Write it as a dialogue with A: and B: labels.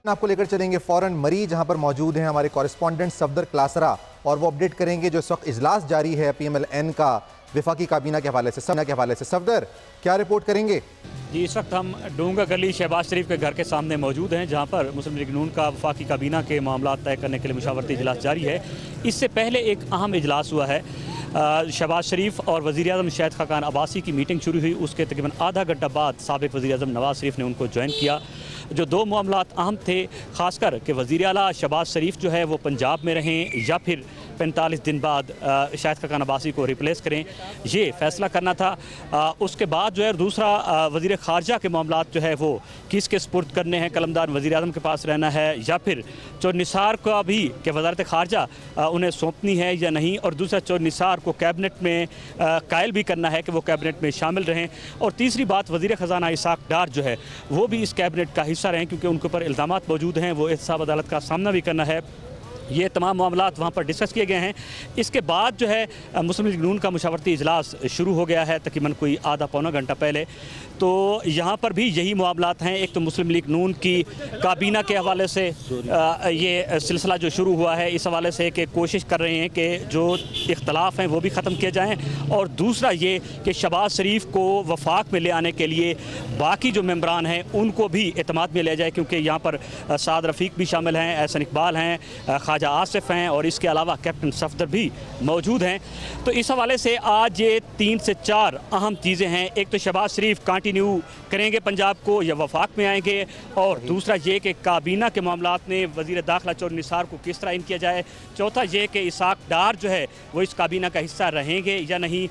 A: आपको लेकर चलेंगे फौरन मरी, जहां पर मौजूद हैं हमारे कॉरेस्पॉन्डेंट सफदर क्लासरा, और वो अपडेट करेंगे जो इस वक्त इजलास जारी है PMLN का विफाकी काबीना के हवाले से। सफदर, क्या रिपोर्ट करेंगे?
B: जी, इस वक्त हम डोंगा गली शहबाज शरीफ के घर के सामने मौजूद हैं, जहां पर मुस्लिम लीग नून का वफाकी काबीना के मामला तय करने के लिए मुशावरती इजलास जारी है। इससे पहले एक अहम इजलास हुआ है। शहबाज शरीफ और वज़ीर आज़म शाहिद खाकान अब्बासी की मीटिंग शुरू हुई। उसके तकरीबन आधा घंटा बाद साबिक़ वज़ीर आज़म नवाज़ शरीफ ने उनको ज्वाइन किया। जो दो मामलात अहम थे, ख़ासकर कि वज़ीर आला शहबाज शरीफ जो है वो पंजाब में रहें या फिर 45 दिन बाद शाहिद खाकान अब्बासी को रिप्लेस करें, ये फ़ैसला करना था। उसके बाद जो है दूसरा वज़ीर ख़ारजा के मामलात जो है वो किसके सुपुर्द करने हैं, कलमदार वज़ीर आज़म के पास रहना है या फिर चौर निसार का भी कि वज़ारत ख़ारजा उन्हें सौंपनी है या नहीं, और दूसरा चौर निसार को कैबिनेट में कायल भी करना है कि वो कैबिनेट में शामिल रहें। और तीसरी बात, वज़ीर ख़जाना इसाक डार जो है वो भी इस कैबिनेट का हिस्सा रहें, क्योंकि उनके ऊपर इल्ज़ामात मौजूद हैं, वो एहतसाब अदालत का सामना भी करना है। ये तमाम मामलात वहाँ पर डिस्कस किए गए हैं। इसके बाद जो है मुस्लिम लीग नून का मुशावरती इजलास शुरू हो गया है तकरीबन कोई आधा पौना घंटा पहले। तो यहाँ पर भी यही मामलात हैं। एक तो मुस्लिम लीग नून की काबीना के हवाले से ये सिलसिला जो शुरू हुआ है, इस हवाले से कि कोशिश कर रहे हैं कि जो इख्तलाफ हैं वो भी ख़त्म किए जाएँ, और दूसरा ये कि शहबाज शरीफ को वफाक में ले आने के लिए बाकी जो मेम्बरान हैं उनको भी एतमाद में लिया जाए, क्योंकि यहाँ पर साद रफ़ीक भी शामिल हैं, एहसन इकबाल हैं, ख्वाजा आसिफ हैं, और इसके अलावा कैप्टन सफदर भी मौजूद हैं। तो इस हवाले से आज ये 3 से 4 अहम चीज़ें हैं। एक तो शहबाज शरीफ कंटिन्यू करेंगे पंजाब को या वफाक में आएंगे, और दूसरा ये कि काबीना के मामलात में वज़ीर दाखिला चौर निसार को किस तरह इन किया जाए। चौथा ये कि इसाक डार जो है वो इस काबीना का हिस्सा रहेंगे या नहीं।